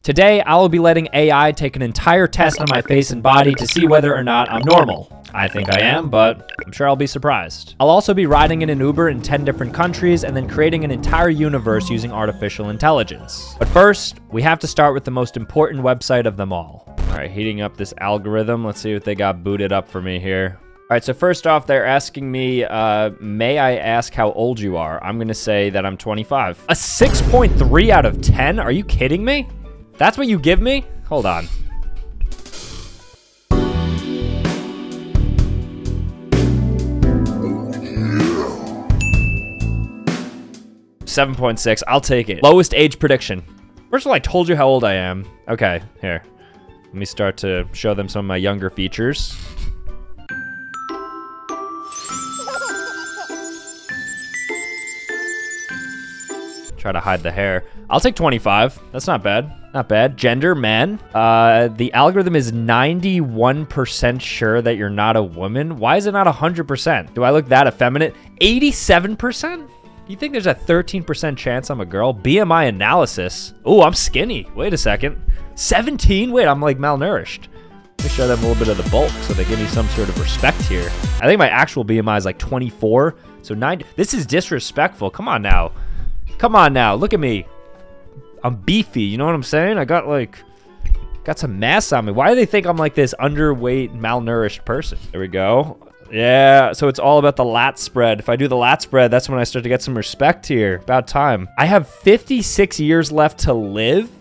Today, I will be letting AI take an entire test on my face and body to see whether or not I'm normal. I think I am, but I'm sure I'll be surprised. I'll also be riding in an Uber in 10 different countries and then creating an entire universe using artificial intelligence. But first, we have to start with the most important website of them all. All right, heating up this algorithm. Let's see what they got booted up for me here. All right, so first off, they're asking me, may I ask how old you are? I'm gonna say that I'm 25. A 6.3 out of 10? Are you kidding me? That's what you give me? Hold on. .6. I'll take it. Lowest age prediction. First of all, I told you how old I am. Okay, here. Let me start to show them some of my younger features. Try to hide the hair. I'll take 25. That's not bad. Not bad. Gender, man. The algorithm is 91% sure that you're not a woman. Why is it not 100%? Do I look that effeminate? 87%? You think there's a 13% chance I'm a girl? BMI analysis. Oh, I'm skinny. Wait a second. 17? Wait, I'm like malnourished. Let me show them a little bit of the bulk so they give me some sort of respect here. I think my actual BMI is like 24. So 90. This is disrespectful. Come on now. Come on now, look at me. I'm beefy, you know what I'm saying? I got some mass on me. Why do they think I'm like this underweight, malnourished person? There we go. Yeah, so it's all about the lat spread. If I do the lat spread, that's when I start to get some respect here. About time. I have 56 years left to live.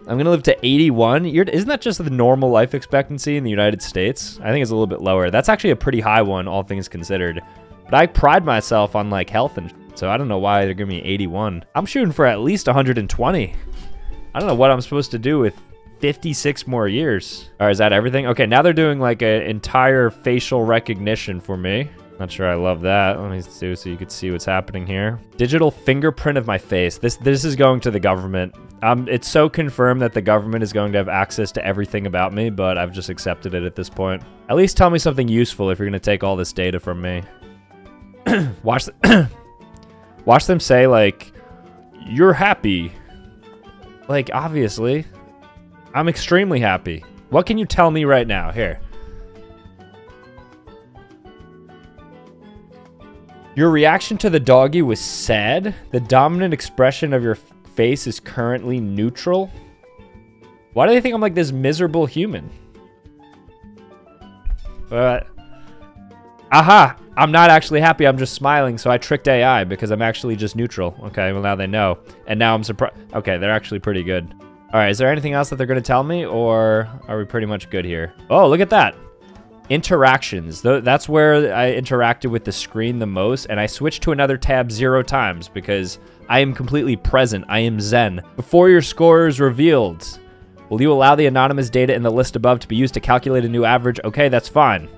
I'm gonna live to 81. Isn't that just the normal life expectancy in the United States? I think it's a little bit lower. That's actually a pretty high one, all things considered. But I pride myself on like health and so I don't know why they're giving me 81. I'm shooting for at least 120. I don't know what I'm supposed to do with 56 more years. All right, is that everything? Okay, now they're doing like an entire facial recognition for me. Not sure I love that. Let me see so you can see what's happening here. Digital fingerprint of my face. This is going to the government. It's so confirmed that the government is going to have access to everything about me, but I've just accepted it at this point. At least tell me something useful if you're gonna take all this data from me. Watch them say, like, you're happy. Like, obviously. I'm extremely happy. What can you tell me right now? Here. Your reaction to the doggy was sad. The dominant expression of your face is currently neutral. Why do they think I'm like this miserable human? Aha! I'm not actually happy, I'm just smiling, so I tricked AI because I'm actually just neutral. Okay, well now they know. And now I'm surprised. Okay, they're actually pretty good. All right, is there anything else that they're gonna tell me, or are we pretty much good here? Oh, look at that. Interactions. That's where I interacted with the screen the most, and I switched to another tab 0 times because I am completely present. I am zen. Before your score is revealed, will you allow the anonymous data in the list above to be used to calculate a new average? Okay, that's fine.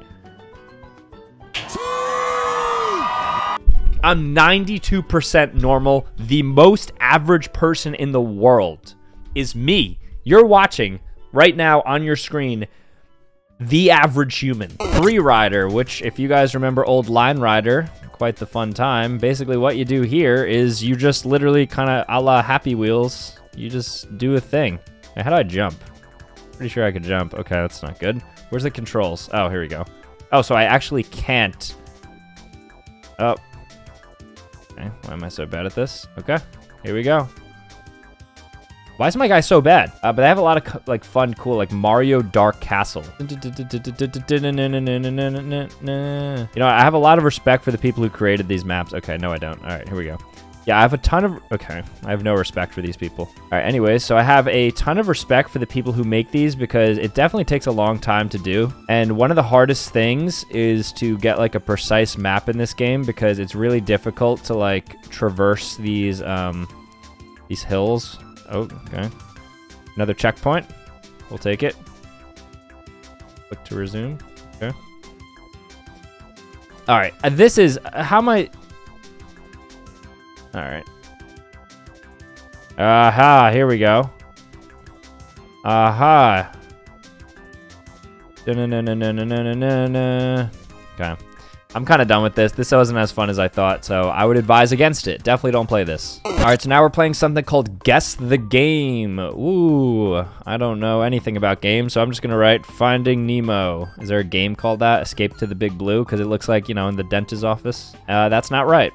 I'm 92% normal. The most average person in the world is me. You're watching right now on your screen the average human. Free Rider, which if you guys remember old Line Rider, quite the fun time. Basically what you do here is you just literally kind of a la Happy Wheels. You just do a thing. Hey, how do I jump? Pretty sure I could jump. Okay, that's not good. Where's the controls? Oh, here we go. Oh, so I actually can't. Oh. Okay, why am I so bad at this? Okay, here we go. Why is my guy so bad? But I have a lot of like fun, cool, like Mario Dark Castle. You know, I have a lot of respect for the people who created these maps. Okay, no I don't. All right, here we go. Yeah, I have a ton of, okay, I have no respect for these people. All right, anyways, so I have a ton of respect for the people who make these because it definitely takes a long time to do. And one of the hardest things is to get like a precise map in this game because it's really difficult to like traverse these hills. Oh, okay. Another checkpoint. We'll take it. Click to resume. Okay. All right, this is, how am I... All right. Aha, here we go. Aha. Okay. I'm kind of done with this. This wasn't as fun as I thought, so I would advise against it. Definitely don't play this. All right, so now we're playing something called Guess the Game. Ooh, I don't know anything about games, so I'm just gonna write Finding Nemo. Is there a game called that? Escape to the Big Blue? Because it looks like, you know, in the dentist's office. That's not right.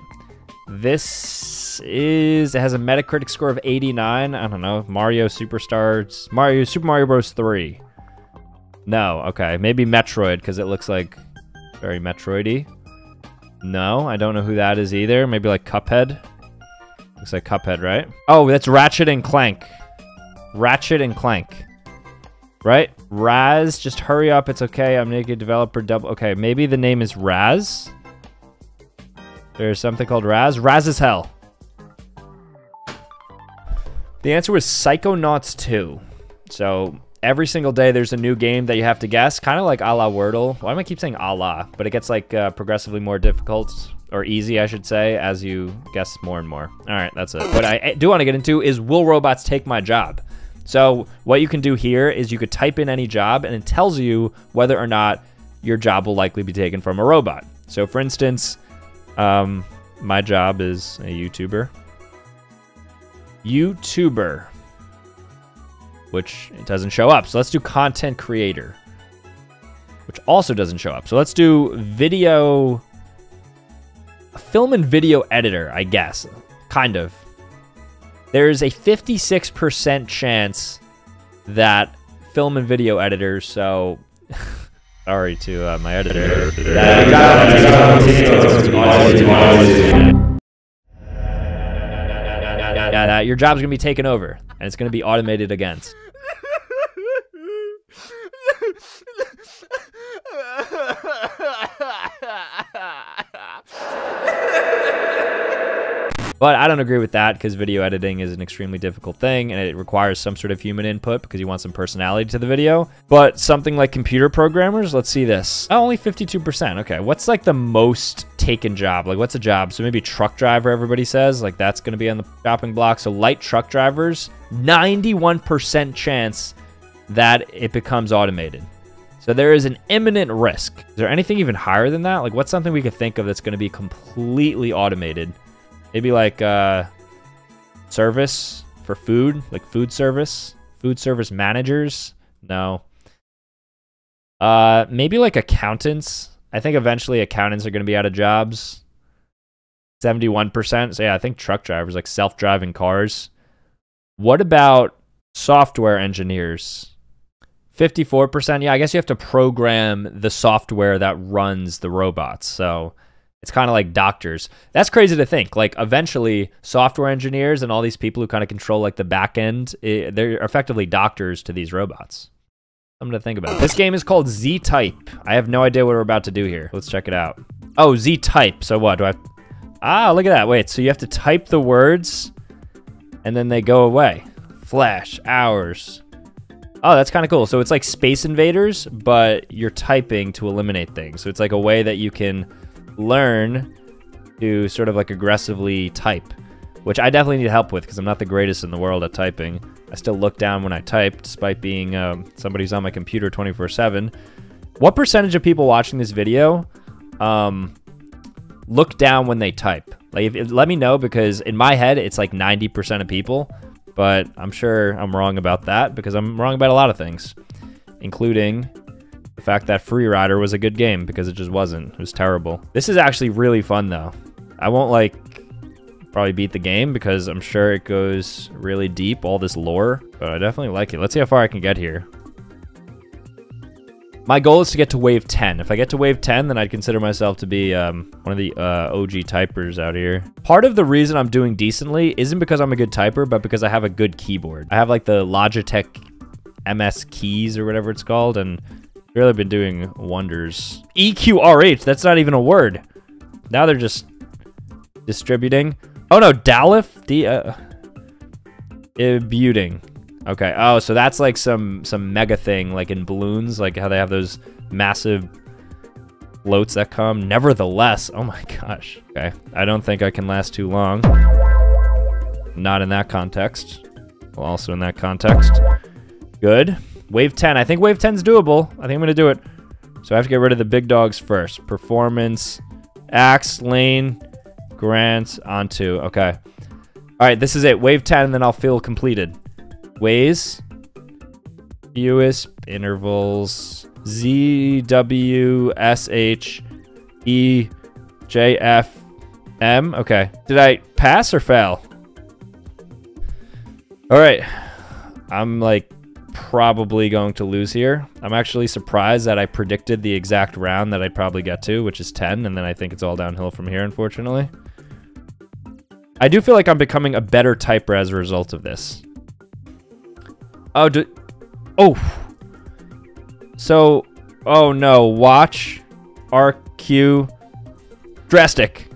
This is, it has a Metacritic score of 89. I don't know, Super Mario Bros. 3. No, okay, maybe Metroid, because it looks like very Metroid-y. No, I don't know who that is either. Maybe like Cuphead. Looks like Cuphead, right? Oh, that's Ratchet and Clank. Ratchet and Clank. Right? Raz, just hurry up, it's okay. I'm naked developer double. Okay, maybe the name is Raz. There's something called Raz. Raz as hell. The answer was Psychonauts 2. So every single day there's a new game that you have to guess, kind of like a la Wordle. Why do I keep saying a la? But it gets like progressively more difficult, or easy, I should say, as you guess more and more. All right, that's it. What I do want to get into is, will robots take my job? So what you can do here is you could type in any job and it tells you whether or not your job will likely be taken from a robot. So for instance, my job is a YouTuber. Which it doesn't show up. So let's do content creator, which also doesn't show up. So let's do film and video editor, I guess, kind of. There's a 56% chance that film and video editors, so sorry to my editor. Your job's gonna be taken over, and it's gonna be automated against. But I don't agree with that, because video editing is an extremely difficult thing and it requires some sort of human input because you want some personality to the video. But something like computer programmers, let's see this. Oh, only 52%. Okay, what's like the most taken job? Like, what's a job? So maybe truck driver, everybody says. Like, that's going to be on the chopping block. So light truck drivers, 91% chance that it becomes automated. So there is an imminent risk. Is there anything even higher than that? Like, what's something we could think of that's going to be completely automated? Maybe like service for food, like food service managers. No. Maybe like accountants. I think eventually accountants are going to be out of jobs. 71%. So yeah, I think truck drivers, like self-driving cars. What about software engineers? 54%. Yeah, I guess you have to program the software that runs the robots. So it's kind of like doctors. That's crazy to think. Like, eventually, software engineers and all these people who kind of control like the back end, they're effectively doctors to these robots. Something to think about. This game is called ZType. I have no idea what we're about to do here. Let's check it out. Oh, ZType. So what do I? Ah, look at that. Wait. So you have to type the words, and then they go away. Flash hours. Oh, that's kind of cool. So it's like Space Invaders, but you're typing to eliminate things. So it's like a way that you can learn to sort of like aggressively type, which I definitely need help with because I'm not the greatest in the world at typing. I still look down when I type, despite being somebody who's on my computer 24/7. What percentage of people watching this video look down when they type? Like, let me know, because in my head it's like 90% of people, but I'm sure I'm wrong about that, because I'm wrong about a lot of things, including the fact that Free Rider was a good game, because it just wasn't. It was terrible. This is actually really fun though. I won't like probably beat the game because I'm sure it goes really deep, all this lore, but I definitely like it. Let's see how far I can get here. My goal is to get to wave 10. If I get to wave 10, then I'd consider myself to be one of the OG typers out here. Part of the reason I'm doing decently isn't because I'm a good typer, but because I have a good keyboard. I have like the Logitech MS keys or whatever it's called, and really been doing wonders. EQRH, that's not even a word. Now they're just distributing. Oh no, Dalif? Imbuting. Okay, oh, so that's like some mega thing, like in balloons, like how they have those massive floats that come. Nevertheless, oh my gosh. Okay, I don't think I can last too long. Not in that context. Well, also in that context. Good. Wave 10. I think wave 10's doable. I think I'm going to do it. So I have to get rid of the big dogs first. Performance. Axe, lane, grant, onto. Okay. All right, this is it. Wave 10, and then I'll feel completed. Ways, fewest intervals, Z, W, S, H, E, J, F, M. Okay. Did I pass or fail? All right. I'm like probably going to lose here. I'm actually surprised that I predicted the exact round that I'd probably get to, which is 10, and then I think it's all downhill from here, unfortunately. I do feel like I'm becoming a better typer as a result of this. Oh, so, oh no, watch, RQ, drastic.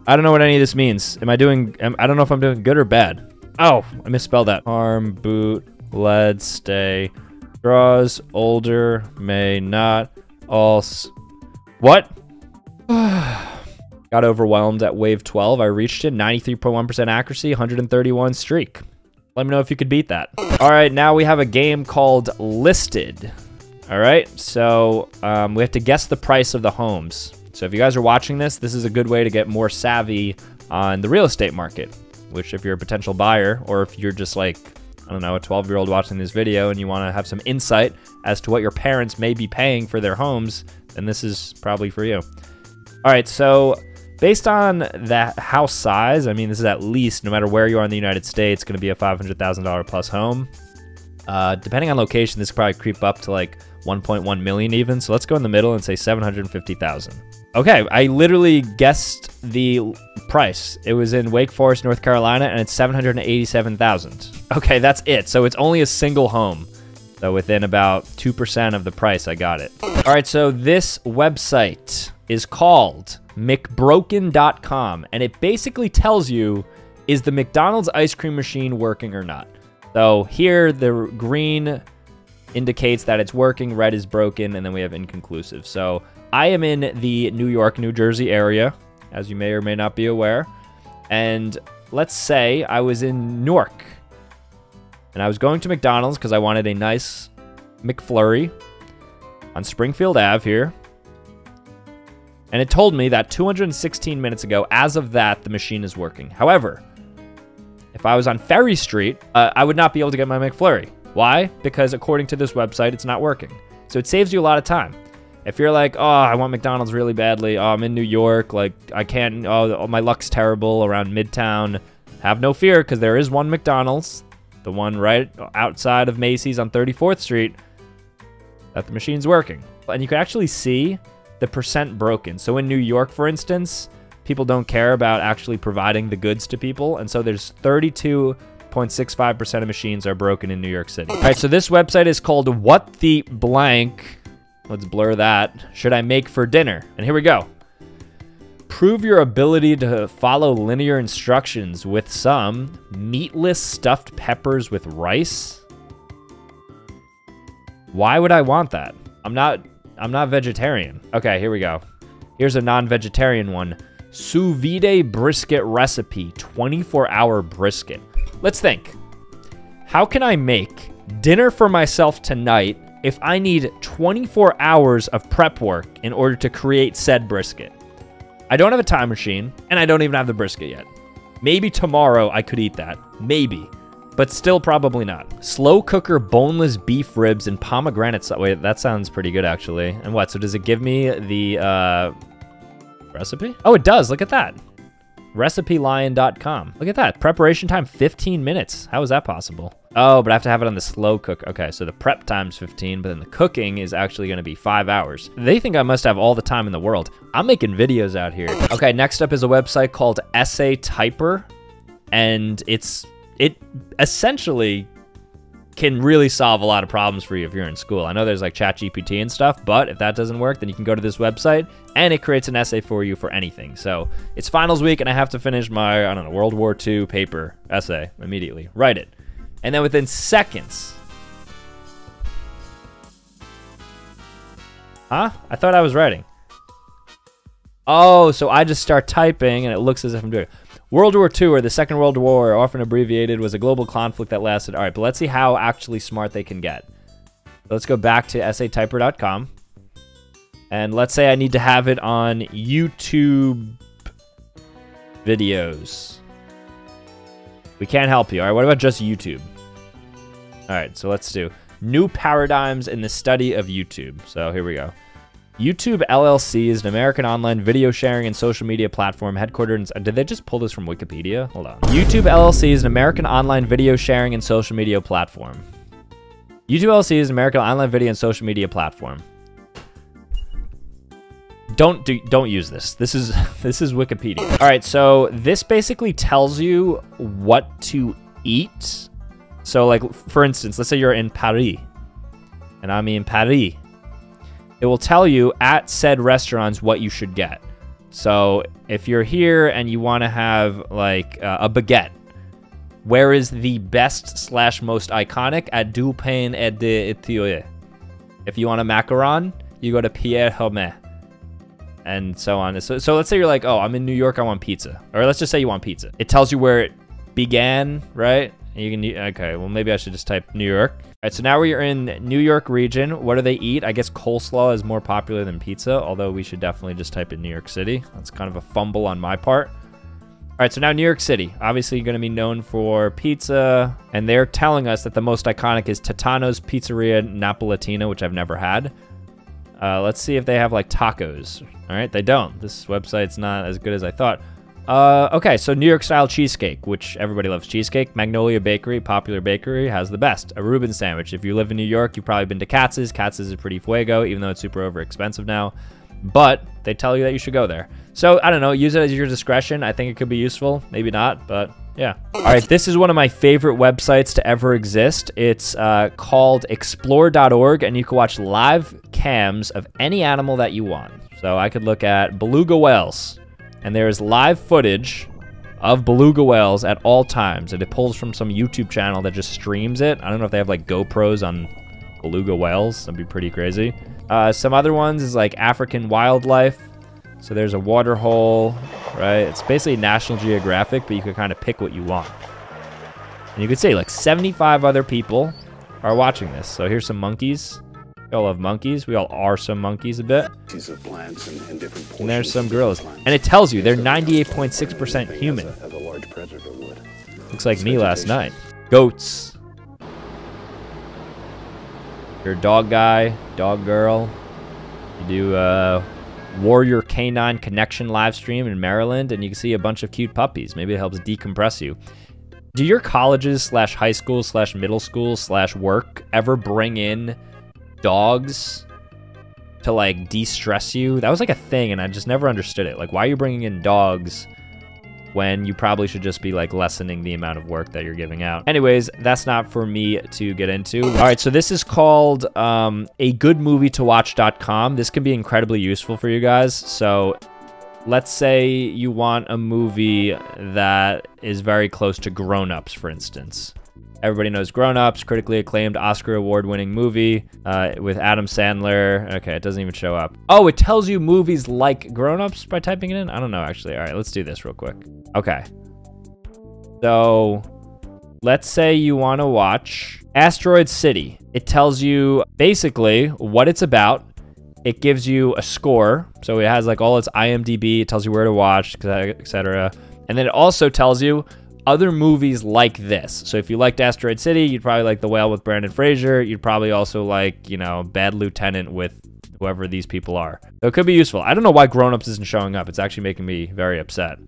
I don't know what any of this means. Am I doing, I don't know if I'm doing good or bad. Oh, I misspelled that. Arm, boot, lead, stay, draws, older, may not, all, what? Got overwhelmed at wave 12. I reached it, 93.1% accuracy, 131 streak. Let me know if you could beat that. All right, now we have a game called Listed. All right, so we have to guess the price of the homes. So if you guys are watching this, this is a good way to get more savvy on the real estate market, which if you're a potential buyer, or if you're just like, I don't know, a 12-year-old watching this video and you want to have some insight as to what your parents may be paying for their homes, then this is probably for you. All right, so based on that house size, I mean, this is at least, no matter where you are in the United States, going to be a $500,000 plus home. Depending on location, this could probably creep up to like 1.1 million even. So let's go in the middle and say 750,000. Okay, I literally guessed the price. It was in Wake Forest, North Carolina, and it's 787,000. Okay, that's it. So it's only a single home. So within about 2% of the price, I got it. All right, so this website is called McBroken.com, and it basically tells you, is the McDonald's ice cream machine working or not? So here, the green indicates that it's working, red is broken, and then we have inconclusive. So I am in the New York, New Jersey area, as you may or may not be aware. And let's say I was in Newark, and I was going to McDonald's because I wanted a nice McFlurry on Springfield Ave here. And it told me that 216 minutes ago, as of that, the machine is working. However, if I was on Ferry Street, I would not be able to get my McFlurry. Why? Because according to this website, it's not working. So it saves you a lot of time. If you're like, oh, I want McDonald's really badly. Oh, I'm in New York. Like, I can't. Oh, my luck's terrible around Midtown. Have no fear, because there is one McDonald's, the one right outside of Macy's on 34th Street, that the machine's working. And you can actually see the percent broken. So in New York, for instance, people don't care about actually providing the goods to people. And so there's 32.65% of machines are broken in New York City. All right, so this website is called What the Blank. Let's blur that. Should I make for dinner? And here we go. Prove your ability to follow linear instructions with some meatless stuffed peppers with rice. Why would I want that? I'm not vegetarian. Okay, here we go. Here's a non-vegetarian one. Sous vide brisket recipe, 24-hour brisket. Let's think. How can I make dinner for myself tonight if I need 24 hours of prep work in order to create said brisket? I don't have a time machine, and I don't even have the brisket yet. Maybe tomorrow I could eat that. Maybe. But still probably not. Slow cooker boneless beef ribs and pomegranate. Wait, that sounds pretty good, actually. And what? So does it give me the recipe? Oh, it does. Look at that. RecipeLion.com. Look at that. Preparation time, 15 minutes. How is that possible? Oh, but I have to have it on the slow cook. Okay, so the prep time's 15, but then the cooking is actually going to be 5 hours. They think I must have all the time in the world. I'm making videos out here. Okay, next up is a website called ZType, and it essentially can really solve a lot of problems for you if you're in school. I know there's like ChatGPT and stuff, but if that doesn't work, then you can go to this website and it creates an essay for you for anything. So it's finals week and I have to finish my, I don't know, World War II paper essay immediately. Write it. And then within seconds. Huh? I thought I was writing. Oh, so I just start typing and it looks as if I'm doing it. World War II, or the Second World War, often abbreviated, was a global conflict that lasted. All right, but let's see how actually smart they can get. Let's go back to ZType.com. And let's say I need to have it on YouTube videos. We can't help you. All right, what about just YouTube? All right, so let's do new paradigms in the study of YouTube. So here we go. YouTube LLC is an American online video sharing and social media platform headquartered in... Did they just pull this from Wikipedia? Hold on. YouTube LLC is an American online video sharing and social media platform. YouTube LLC is an American online video and social media platform. Don't use this. This is Wikipedia. All right, so this basically tells you what to eat. So like, for instance, let's say you're in Paris, and I'm in Paris. It will tell you at said restaurants what you should get. So if you're here and you want to have like a baguette, where is the best / most iconic? At Du Pain et de Etiole. If you want a macaron, you go to Pierre Hermé. And so on. So let's say you're like, oh, I'm in New York, I want pizza. Or let's just say you want pizza. It tells you where it began, right? And you can, okay, well, maybe I should just type New York. All right, so now we're in New York region. What do they eat? I guess coleslaw is more popular than pizza, although we should definitely just type in New York City. That's kind of a fumble on my part. All right, so now New York City. Obviously going to be known for pizza, and they're telling us that the most iconic is Totano's Pizzeria Napolitana, which I've never had. Let's see if they have like tacos. All right, they don't. This website's not as good as I thought. Okay, so New York style cheesecake, which everybody loves cheesecake. Magnolia Bakery, popular bakery, has the best. A Reuben sandwich. If you live in New York, you've probably been to Katz's. Katz's is pretty fuego, even though it's super over expensive now. But they tell you that you should go there. So I don't know, use it as your discretion. I think it could be useful, maybe not, but yeah. All right, this is one of my favorite websites to ever exist. It's called explore.org, and you can watch live cams of any animal that you want. So I could look at beluga whales, and there is live footage of beluga whales at all times, and it pulls from some YouTube channel that just streams it. I don't know if they have like GoPros on beluga whales. That'd be pretty crazy. Some other ones is like African wildlife. So there's a water hole, right? It's basically National Geographic, but you can kind of pick what you want. And you could say like 75 other people are watching this. So here's some monkeys. We all love monkeys. We all are some monkeys a bit. And there's some gorillas. And it tells you they're 98.6% human. Looks like me last night. Goats. You're a dog guy, dog girl. You do Warrior Canine Connection live stream in Maryland, and you can see a bunch of cute puppies. Maybe it helps decompress you. Do your colleges / high school / middle school / work ever bring in dogs to like de-stress you? That was like a thing, and I just never understood it. Like, why are you bringing in dogs when you probably should just be like lessening the amount of work that you're giving out? Anyways, that's not for me to get into. All right, so this is called a goodmovietowatch.com. This can be incredibly useful for you guys. So let's say you want a movie that is very close to Grown Ups, for instance. Everybody knows Grown Ups, critically acclaimed Oscar award-winning movie with Adam Sandler. Okay, it doesn't even show up. Oh, it tells you movies like Grown Ups by typing it in? I don't know, actually. All right, let's do this real quick. Okay. So let's say you want to watch Asteroid City. It tells you basically what it's about. It gives you a score. So it has like all its IMDb. It tells you where to watch, etc. And then it also tells you other movies like this. So if you liked Asteroid City, you'd probably like The Whale with Brandon Fraser. You'd probably also like, you know, Bad Lieutenant with whoever these people are. So it could be useful. I don't know why Grown Ups isn't showing up. It's actually making me very upset.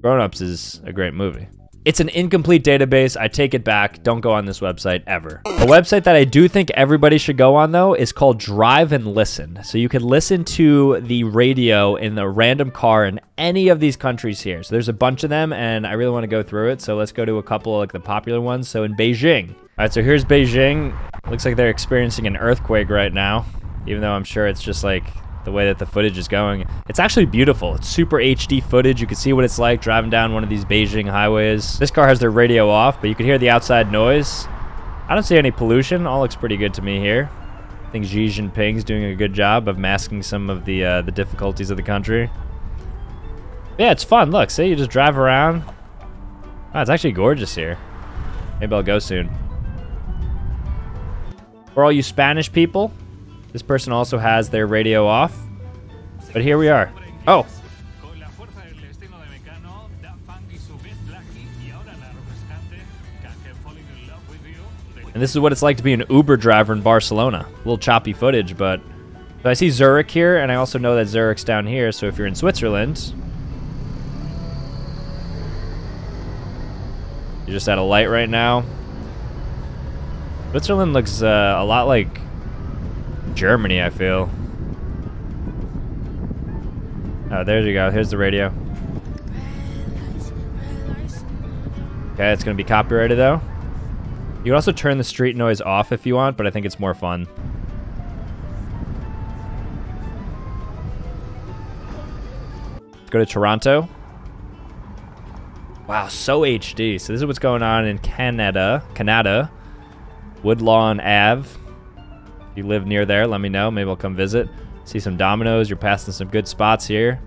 Grown Ups is a great movie. It's an incomplete database. I take it back. Don't go on this website ever. A website that I do think everybody should go on, though, is called Drive and Listen. So you can listen to the radio in a random car in any of these countries here. So there's a bunch of them, and I really want to go through it. So let's go to a couple of like the popular ones. So in Beijing. All right, so here's Beijing. Looks like they're experiencing an earthquake right now, even though I'm sure it's just like the way that the footage is going. It's actually beautiful. It's super HD footage. You can see what it's like driving down one of these Beijing highways. This car has their radio off, but you can hear the outside noise. I don't see any pollution. All looks pretty good to me here. I think Xi Jinping's doing a good job of masking some of the difficulties of the country. Yeah, it's fun. Look, see, you just drive around. Oh, it's actually gorgeous here. Maybe I'll go soon. For all you Spanish people, This person also has their radio off. But here we are. Oh. And this is what it's like to be an Uber driver in Barcelona. A little choppy footage, but so I see Zurich here, and I also know that Zurich's down here, so if you're in Switzerland, you're just at a light right now. Switzerland looks a lot like Germany, I feel. Oh, there you go. Here's the radio. Okay, it's going to be copyrighted, though. You can also turn the street noise off if you want, but I think it's more fun. Let's go to Toronto. Wow, so HD. So this is what's going on in Canada. Woodlawn Ave. If you live near there, let me know. Maybe I'll come visit. See some Domino's. You're passing some good spots here.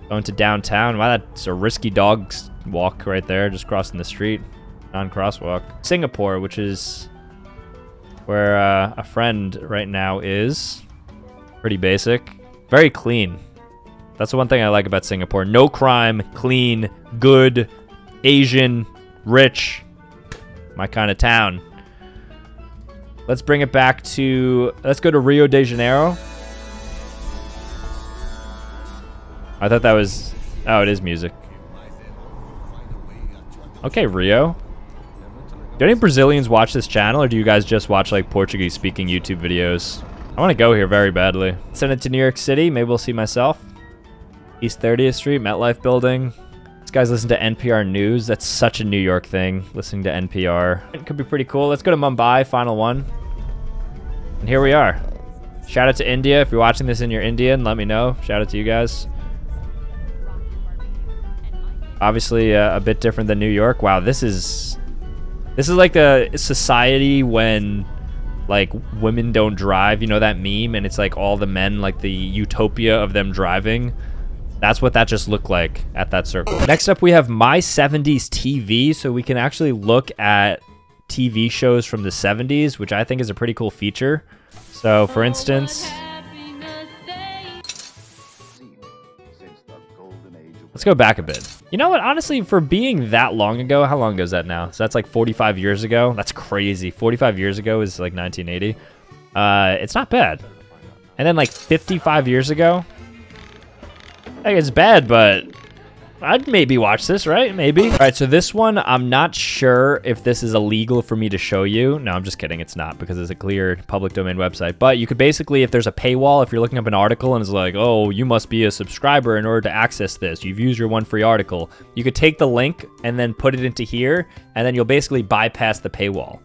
Going to downtown. Wow, that's a risky dog walk right there, just crossing the street. Non-crosswalk. Singapore, which is where a friend right now is. Pretty basic. Very clean. That's the one thing I like about Singapore. No crime, clean, good, Asian, rich. My kind of town. Let's bring it back to... Let's go to Rio de Janeiro. I thought that was... Oh, it is music. Okay, Rio. Do any Brazilians watch this channel, or do you guys just watch like Portuguese-speaking YouTube videos? I want to go here very badly. Send it to New York City. Maybe we'll see myself. East 30th Street, MetLife Building. These guys listen to NPR News. That's such a New York thing, listening to NPR. It could be pretty cool. Let's go to Mumbai, final one. And here we are. Shout out to India. If you're watching this and you're Indian, let me know. Shout out to you guys. Obviously, a bit different than New York. Wow, this is like a society when, like, women don't drive. You know that meme? And it's like all the men, like the utopia of them driving. That's what that just looked like at that circle. Next up, we have My 70s TV. So we can actually look at TV shows from the 70s, which I think is a pretty cool feature. So, for instance... Let's go back a bit. You know what? Honestly, for being that long ago, how long ago is that now? So that's like 45 years ago. That's crazy. 45 years ago is like 1980. It's not bad. And then like 55 years ago, I think it's bad, but I'd maybe watch this, right? Maybe. All right, so this one, I'm not sure if this is illegal for me to show you. No, I'm just kidding. It's not, because it's a clear public domain website. But you could basically, if there's a paywall, if you're looking up an article and it's like, oh, you must be a subscriber in order to access this. You've used your one free article. You could take the link and then put it into here, and then you'll basically bypass the paywall.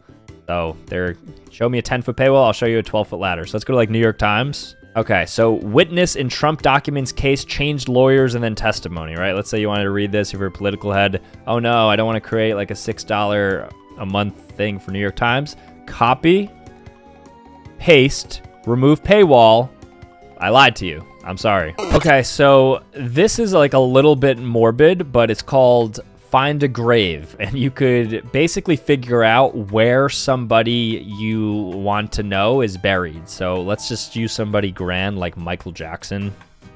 So there, show me a 10-foot paywall, I'll show you a 12-foot ladder. So let's go to like New York Times. Okay, so witness in Trump documents case changed lawyers and then testimony, right? Let's say you wanted to read this if you're a political head. Oh no, I don't want to create like a $6 a month thing for New York Times. Copy, paste, remove paywall. I lied to you. I'm sorry. Okay, so this is like a little bit morbid, but it's called Find a Grave, and you could basically figure out where somebody you want to know is buried. So let's just use somebody grand like Michael Jackson. All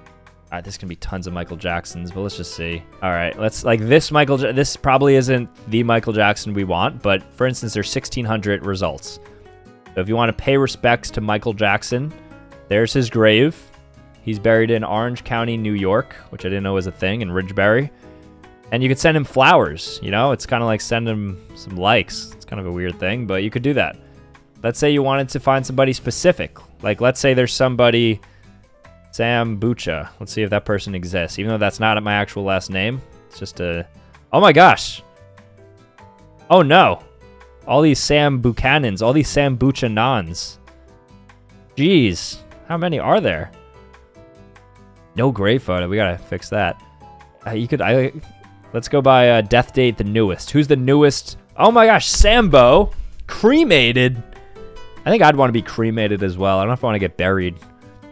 right, this can be tons of Michael Jacksons, but let's just see. All right, let's like this this probably isn't the Michael Jackson we want, but for instance, there's 1,600 results. So if you want to pay respects to Michael Jackson, there's his grave. He's buried in Orange County, New York, which I didn't know was a thing, in Ridgebury. And you could send him flowers, you know? It's kind of like send him some likes. It's kind of a weird thing, but you could do that. Let's say you wanted to find somebody specific. Like, let's say there's somebody, Sambucha. Let's see if that person exists. Even though that's not my actual last name. It's just a... Oh my gosh! Oh no! All these Sam Buchanans, all these Sambucha Nons. Jeez, how many are there? No grave photo, we gotta fix that. Let's go by death date, the newest. Who's the newest? Oh my gosh, Sambo! Cremated! I think I'd want to be cremated as well. I don't know if I want to get buried.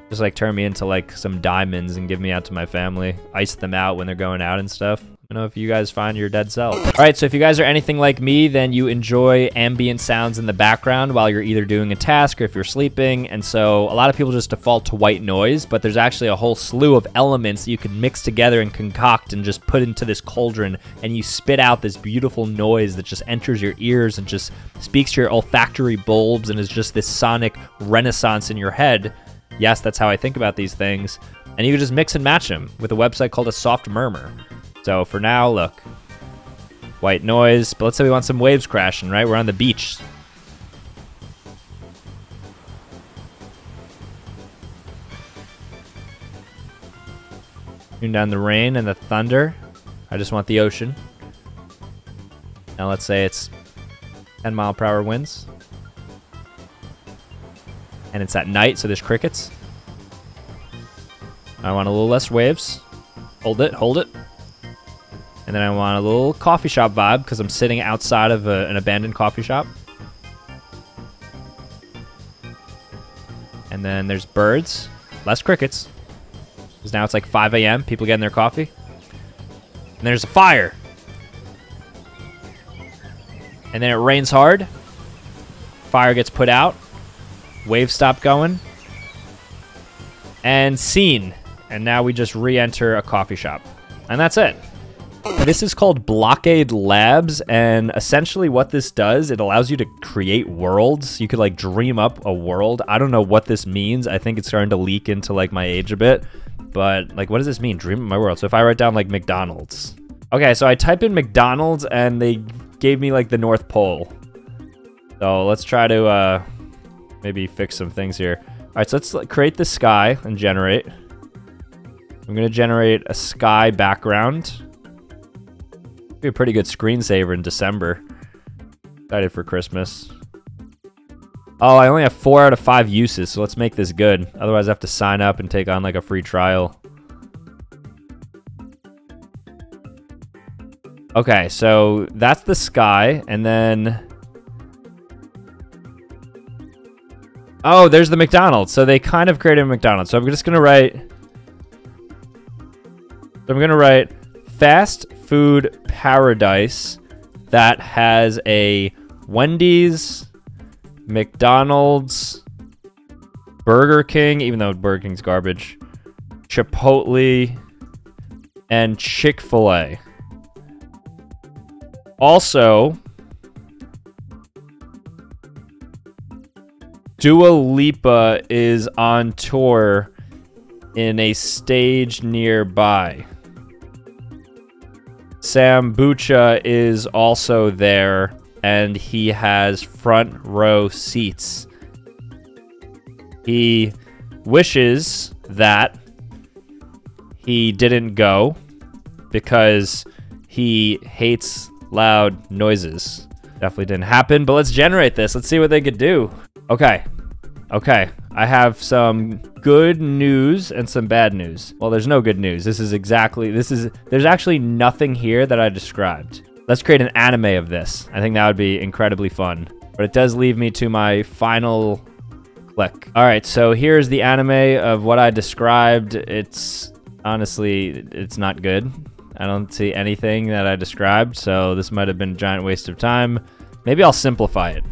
Just like turn me into like some diamonds and give me out to my family. Ice them out when they're going out and stuff. Let me know if you guys find your dead self. All right, so if you guys are anything like me, then you enjoy ambient sounds in the background while you're either doing a task or if you're sleeping. And so a lot of people just default to white noise, but there's actually a whole slew of elements that you can mix together and concoct and just put into this cauldron, and you spit out this beautiful noise that just enters your ears and just speaks to your olfactory bulbs and is just this sonic renaissance in your head. Yes, that's how I think about these things. And you can just mix and match them with a website called A Soft Murmur. So for now, look, white noise, but let's say we want some waves crashing, right? We're on the beach. Tune down the rain and the thunder. I just want the ocean. Now let's say it's 10-mile-per-hour winds. And it's at night, so there's crickets. I want a little less waves. Hold it, hold it. And then I want a little coffee shop vibe because I'm sitting outside of an abandoned coffee shop. And then there's birds, less crickets. Because now it's like 5 a.m. People getting their coffee. And there's a fire. And then it rains hard. Fire gets put out. Waves stop going. And scene. And now we just re-enter a coffee shop. And that's it. This is called Blockade Labs, and essentially what this does, it allows you to create worlds. You could like dream up a world. I don't know what this means. I think it's starting to leak into like my age a bit, but like, what does this mean? Dream up my world. So if I write down like McDonald's. Okay, so I type in McDonald's and they gave me like the North Pole. So let's try to maybe fix some things here. All right, so let's create the sky and generate. I'm gonna generate a sky background. Be a pretty good screensaver in December. Excited for Christmas. Oh, I only have 4 out of 5 uses, so let's make this good. Otherwise, I have to sign up and take on like a free trial. Okay, so that's the sky, and then... Oh, there's the McDonald's. So they kind of created a McDonald's. So I'm just gonna write... fast food paradise that has a Wendy's, McDonald's, Burger King, even though Burger King's garbage, Chipotle, and Chick-fil-A. Also, Dua Lipa is on tour in a stage nearby. Sambucha is also there, and he has front row seats. He wishes that he didn't go because he hates loud noises. Definitely didn't happen, but let's generate this. Let's see what they could do. Okay. Okay. I have some good news and some bad news. Well, there's no good news. There's actually nothing here that I described. Let's create an anime of this. I think that would be incredibly fun. But it does leave me to my final click. All right, so here's the anime of what I described. It's honestly, it's not good. I don't see anything that I described, so this might have been a giant waste of time. Maybe I'll simplify it.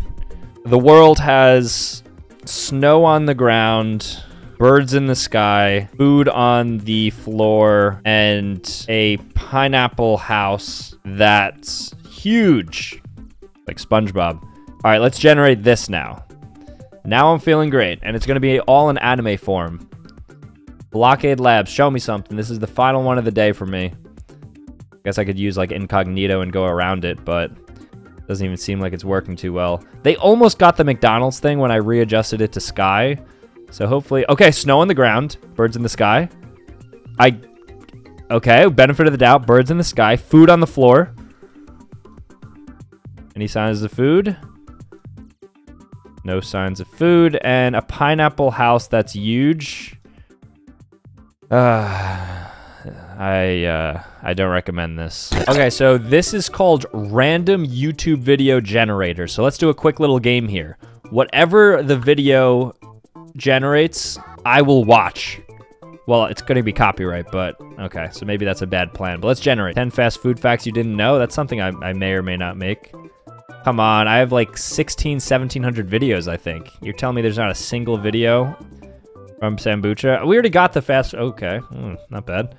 The world has snow on the ground, birds in the sky, food on the floor, and a pineapple house that's huge, like SpongeBob. All right, let's generate this now. Now I'm feeling great, and it's going to be all in anime form. Blockade Labs, show me something. This is the final one of the day for me. I guess I could use like incognito and go around it, but doesn't even seem like it's working too well. They almost got the McDonald's thing when I readjusted it to sky. So hopefully... Okay, snow on the ground. Birds in the sky. Okay, benefit of the doubt. Birds in the sky. Food on the floor. Any signs of food? No signs of food. And a pineapple house that's huge. I don't recommend this. Okay, so this is called Random YouTube Video Generator. So let's do a quick little game here. Whatever the video generates, I will watch. Well, it's going to be copyright, but okay, so maybe that's a bad plan. But let's generate 10 fast food facts you didn't know. That's something I may or may not make. Come on, I have like 1700 videos, I think. You're telling me there's not a single video from Sambucha? We already got the fast, okay, not bad.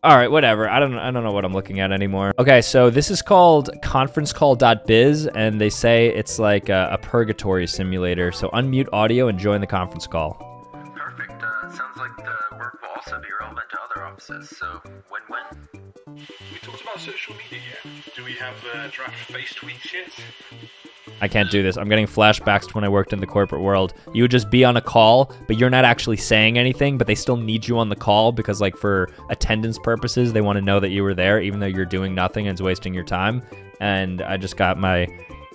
All right, whatever. I don't know what I'm looking at anymore. Okay, so this is called conferencecall.biz, and they say it's like a Purgatory Simulator. So unmute audio and join the conference call. Perfect. Sounds like the work will also be relevant to other offices. So win-win. We talked about social media yet. Do we have draft face tweets yet? I can't do this. I'm getting flashbacks to when I worked in the corporate world. You would just be on a call, but you're not actually saying anything, but they still need you on the call because, like, for attendance purposes, they want to know that you were there, even though you're doing nothing and it's wasting your time. And I just got my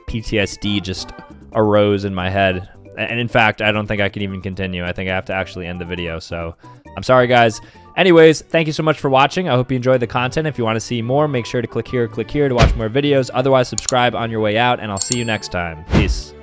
PTSD just arose in my head. And in fact, I don't think I can even continue. I think I have to actually end the video. So I'm sorry, guys. Anyways, thank you so much for watching. I hope you enjoyed the content. If you want to see more, make sure to click here to watch more videos. Otherwise, subscribe on your way out, and I'll see you next time. Peace.